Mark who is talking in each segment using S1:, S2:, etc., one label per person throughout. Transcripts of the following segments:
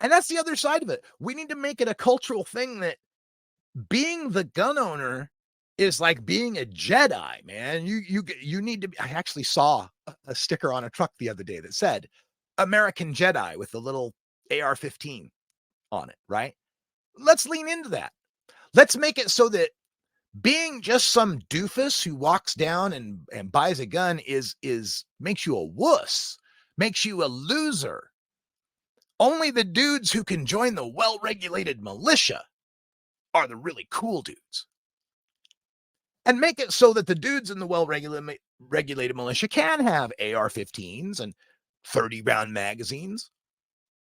S1: And that's the other side of it. We need to make it a cultural thing that being the gun owner is like being a Jedi, man. You need to be. I actually saw a sticker on a truck the other day that said American Jedi with the little AR-15 on it, right? Let's lean into that. Let's make it so that being just some doofus who walks down and buys a gun is makes you a wuss, makes you a loser. Only the dudes who can join the well-regulated militia are the really cool dudes. And make it so that the dudes in the well-regulated militia can have AR-15s and 30-round magazines.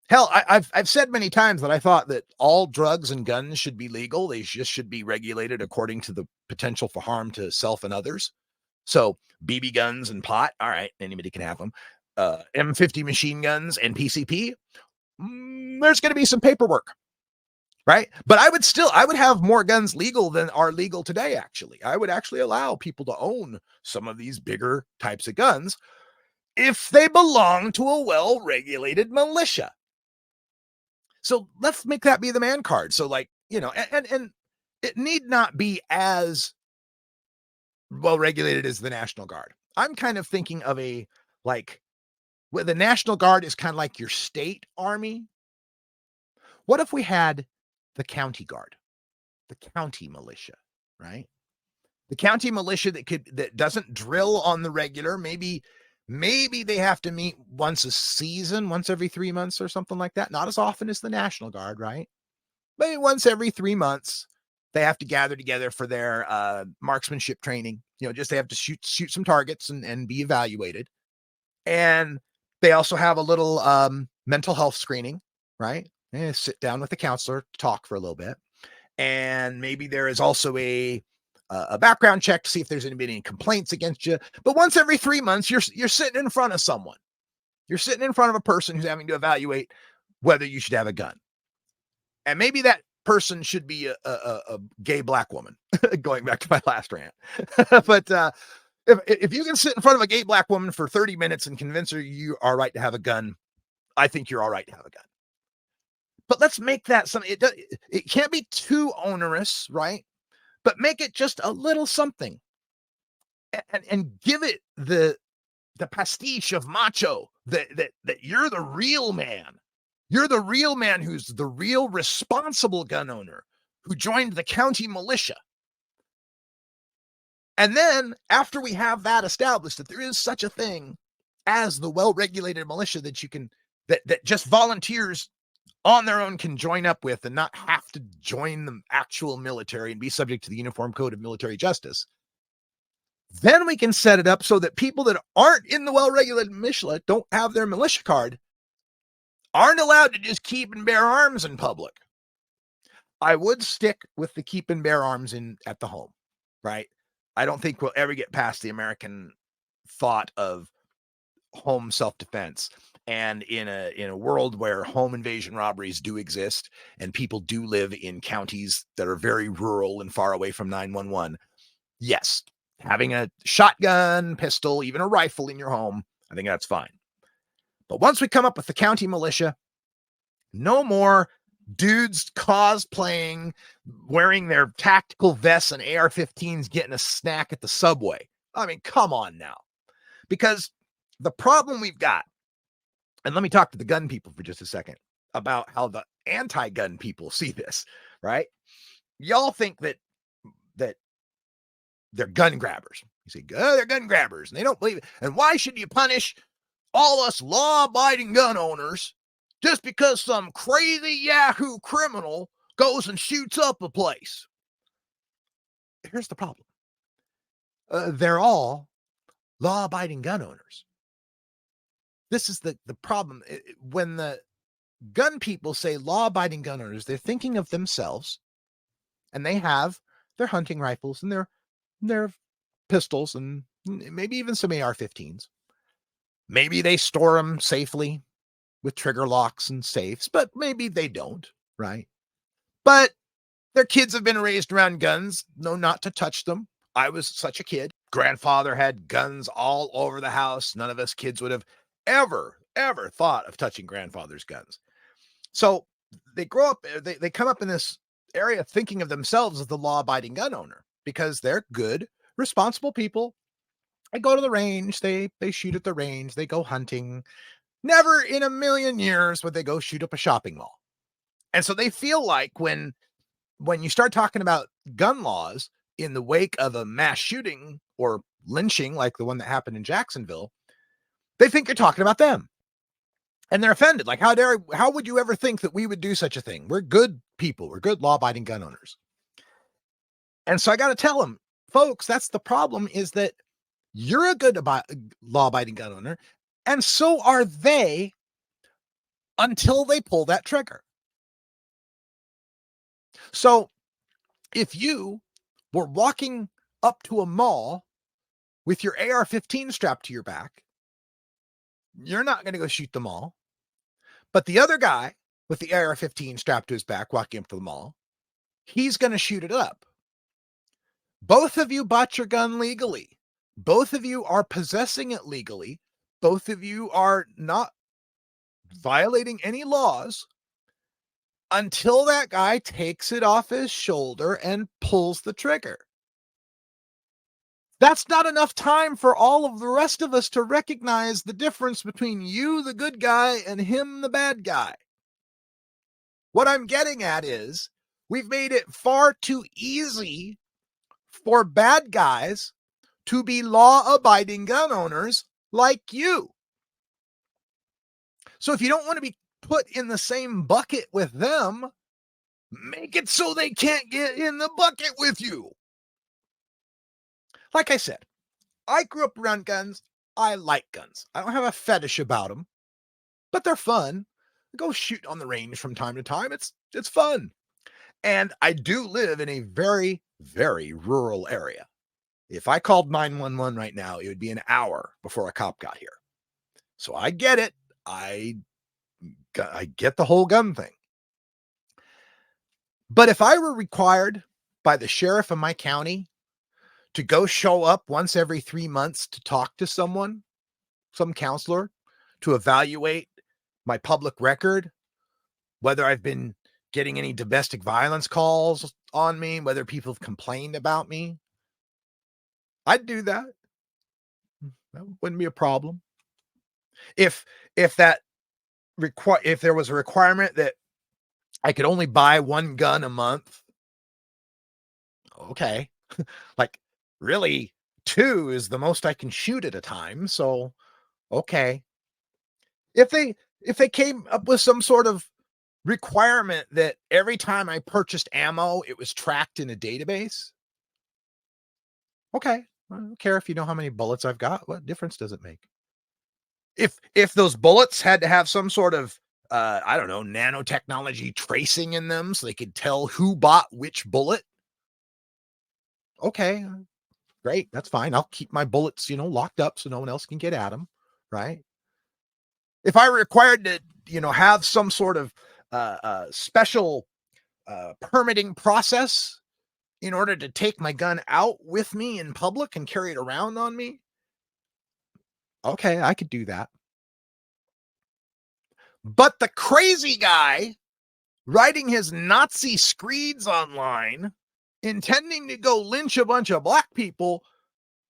S1: Hell, I've said many times that I thought that all drugs and guns should be legal. They just should be regulated according to the potential for harm to self and others. So BB guns and pot, all right, anybody can have them. M50 machine guns and PCP, there's going to be some paperwork, right? But I would have more guns legal than are legal today, actually. I would actually allow people to own some of these bigger types of guns if they belong to a well-regulated militia. So let's make that be the man card. So like, and it need not be as well regulated as the National Guard. I'm kind of thinking of a like where the National Guard is kind of like your state army. What if we had the county guard, the county militia, right? The county militia that doesn't drill on the regular. Maybe they have to meet once a season, once every 3 months or something like that. Not as often as the National Guard, right? Maybe once every 3 months, they have to gather together for their marksmanship training. Just they have to shoot some targets and be evaluated. And they also have a little mental health screening, right? Sit down with the counselor to talk for a little bit. And maybe there is also a background check to see if there's any complaints against you. But once every 3 months, you're sitting in front of someone. You're sitting in front of a person who's having to evaluate whether you should have a gun. And maybe that person should be a gay black woman, going back to my last rant. But if you can sit in front of a gay black woman for 30 minutes and convince her you are right to have a gun, I think you're all right to have a gun. But let's make that something. It can't be too onerous, right? But make it just a little something, and give it the pastiche of macho that you're the real man. You're the real man who's the real responsible gun owner who joined the county militia. And then after we have that established, that there is such a thing as the well-regulated militia that you can, that just volunteers on their own can join up with and not have to join the actual military and be subject to the Uniform Code of Military Justice, then we can set it up so that people that aren't in the well-regulated militia, don't have their militia card, aren't allowed to just keep and bear arms in public. I would stick with the keep and bear arms at the home, right? I don't think we'll ever get past the American thought of home self-defense. And in a world where home invasion robberies do exist and people do live in counties that are very rural and far away from 911, yes, having a shotgun, pistol, even a rifle in your home, I think that's fine. But once we come up with the county militia, no more dudes cosplaying, wearing their tactical vests and AR-15s, getting a snack at the subway. I mean, come on now. Because the problem we've got, and let me talk to the gun people for just a second about how the anti-gun people see this, right? Y'all think that they're gun grabbers. You say, oh, they're gun grabbers, and they don't believe it. And why should you punish all us law-abiding gun owners just because some crazy Yahoo criminal goes and shoots up a place? Here's the problem. They're all law-abiding gun owners. This is the problem. When the gun people say law-abiding gun owners, they're thinking of themselves, and they have their hunting rifles and their pistols and maybe even some AR-15s. Maybe they store them safely with trigger locks and safes, but maybe they don't, right? But their kids have been raised around guns, know not to touch them. I was such a kid. Grandfather had guns all over the house. None of us kids would have ever thought of touching grandfather's guns. So they grow up, they come up in this area thinking of themselves as the law abiding gun owner because they're good, responsible people. They go to the range, they shoot at the range, they go hunting. Never in a million years would they go shoot up a shopping mall. And so they feel like when you start talking about gun laws in the wake of a mass shooting or lynching like the one that happened in Jacksonville, they think you're talking about them. And they're offended. Like, how would you ever think that we would do such a thing? We're good people. We're good law abiding gun owners. And so I got to tell them, folks, that's the problem, is that you're a good law abiding gun owner. And so are they until they pull that trigger. So if you were walking up to a mall with your AR-15 strapped to your back, you're not going to go shoot the mall. But the other guy with the AR-15 strapped to his back walking up to the mall, he's going to shoot it up. Both of you bought your gun legally. Both of you are possessing it legally. Both of you are not violating any laws until that guy takes it off his shoulder and pulls the trigger. That's not enough time for all of the rest of us to recognize the difference between you, the good guy, and him, the bad guy. What I'm getting at is we've made it far too easy for bad guys to be law-abiding gun owners like you. So if you don't want to be put in the same bucket with them, make it so they can't get in the bucket with you. Like I said, I grew up around guns. I like guns. I don't have a fetish about them, but they're fun. I go shoot on the range from time to time. It's fun. And I do live in a very, very rural area. If I called 911 right now, it would be an hour before a cop got here. So I get it. I get the whole gun thing. But if I were required by the sheriff of my county to go show up once every 3 months to talk to someone, some counselor, to evaluate my public record, whether I've been getting any domestic violence calls on me, whether people have complained about me, I'd do that. That wouldn't be a problem. If if there was a requirement that I could only buy one gun a month, okay. Like, really, two is the most I can shoot at a time. So, okay. If they came up with some sort of requirement that every time I purchased ammo, it was tracked in a database, okay. I don't care if you know how many bullets I've got. What difference does it make? If those bullets had to have some sort of I don't know, nanotechnology tracing in them so they could tell who bought which bullet, okay, great, that's fine. I'll keep my bullets, locked up so no one else can get at them, right? If I were required to, have some sort of special permitting process in order to take my gun out with me in public and carry it around on me, okay, I could do that. But the crazy guy writing his Nazi screeds online, intending to go lynch a bunch of black people,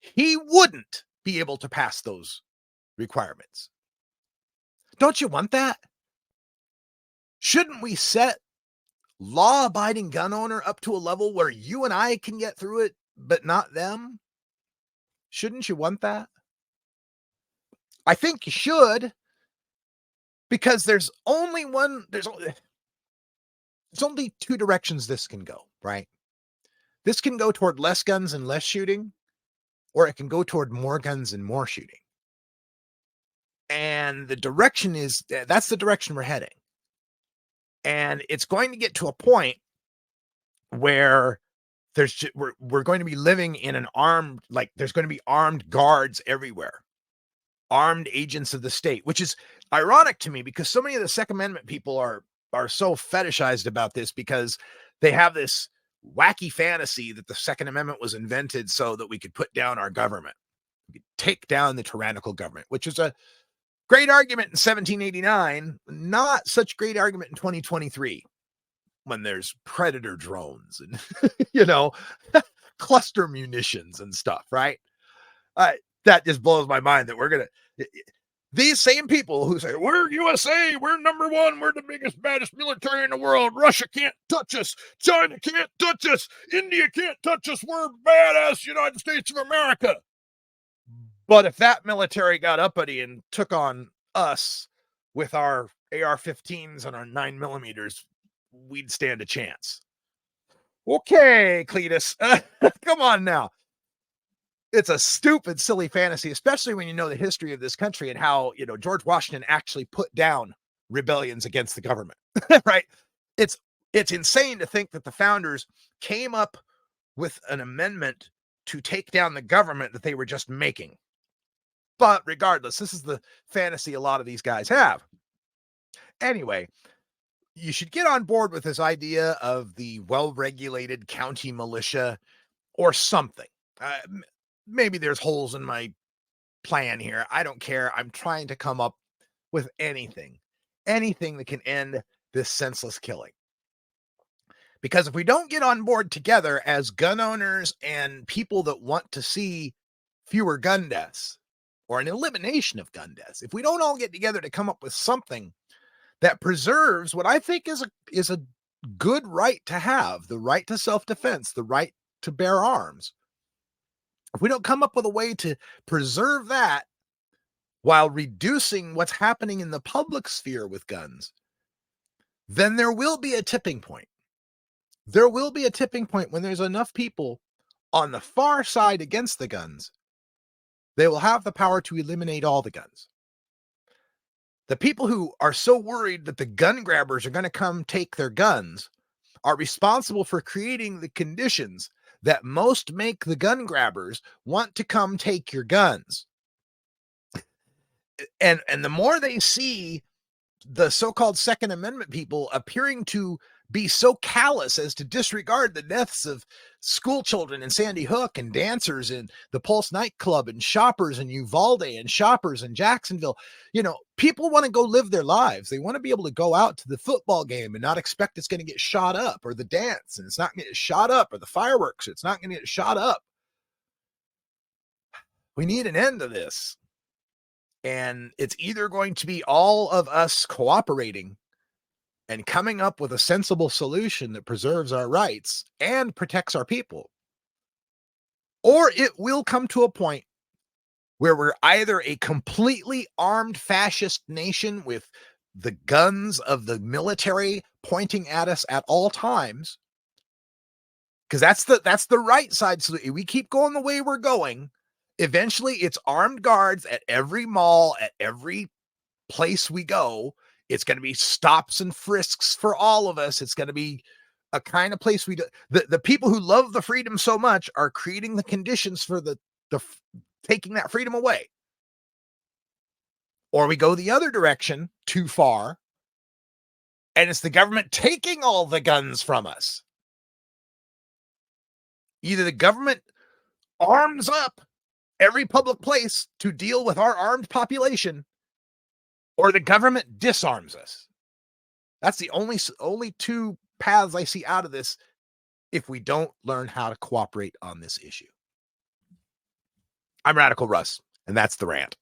S1: he wouldn't be able to pass those requirements. Don't you want that? Shouldn't we set law-abiding gun owner up to a level where you and I can get through it, but not them? Shouldn't you want that? I think you should, because there's only two directions this can go, right? This can go toward less guns and less shooting, or it can go toward more guns and more shooting. And the direction that's the direction we're heading. And it's going to get to a point where we're going to be living in an there's going to be armed guards everywhere, armed agents of the state, which is ironic to me because so many of the Second Amendment people are so fetishized about this because they have this wacky fantasy that the Second Amendment was invented so that we could put down our government, we could take down the tyrannical government, which is a Great argument in 1789, not such great argument in 2023 when there's predator drones and, you know, cluster munitions and stuff, right? Uh, that just blows my mind that we're going to, these same people who say, we're USA, we're number one, we're the biggest, baddest military in the world. Russia can't touch us. China can't touch us. India can't touch us. We're badass United States of America. But if that military got uppity and took on us with our AR-15s and our 9mm, we'd stand a chance. Okay, Cletus, come on now. It's a stupid, silly fantasy, especially when you know the history of this country and how, you know, George Washington actually put down rebellions against the government, right? It's insane to think that the founders came up with an amendment to take down the government that they were just making. But regardless, this is the fantasy a lot of these guys have. Anyway, you should get on board with this idea of the well-regulated county militia or something. Maybe there's holes in my plan here. I don't care. I'm trying to come up with anything that can end this senseless killing. Because if we don't get on board together as gun owners and people that want to see fewer gun deaths or an elimination of gun deaths, if we don't all get together to come up with something that preserves what I think is a good right to have, the right to self-defense, the right to bear arms, if we don't come up with a way to preserve that while reducing what's happening in the public sphere with guns, then there will be a tipping point. There will be a tipping point when there's enough people on the far side against the guns. They will have the power to eliminate all the guns. The people who are so worried that the gun grabbers are going to come take their guns are responsible for creating the conditions that most make the gun grabbers want to come take your guns. And the more they see the so-called Second Amendment people appearing to be so callous as to disregard the deaths of school children in Sandy Hook and dancers in the Pulse nightclub and shoppers in Uvalde and shoppers in Jacksonville, you know, people want to go live their lives. They want to be able to go out to the football game and not expect it's going to get shot up, or the dance and it's not going to get shot up, or the fireworks, it's not going to get shot up. We need an end to this. And it's either going to be all of us cooperating and coming up with a sensible solution that preserves our rights and protects our people, or it will come to a point where we're either a completely armed fascist nation with the guns of the military pointing at us at all times, because that's the right side. So we keep going the way we're going. Eventually, it's armed guards at every mall, at every place we go. It's going to be stops and frisks for all of us. It's going to be a kind of place we do. The people who love the freedom so much are creating the conditions for the taking that freedom away. Or we go the other direction too far, and it's the government taking all the guns from us. Either the government arms up every public place to deal with our armed population, or the government disarms us. That's the only two paths I see out of this if we don't learn how to cooperate on this issue. I'm Radical Russ, and that's the rant.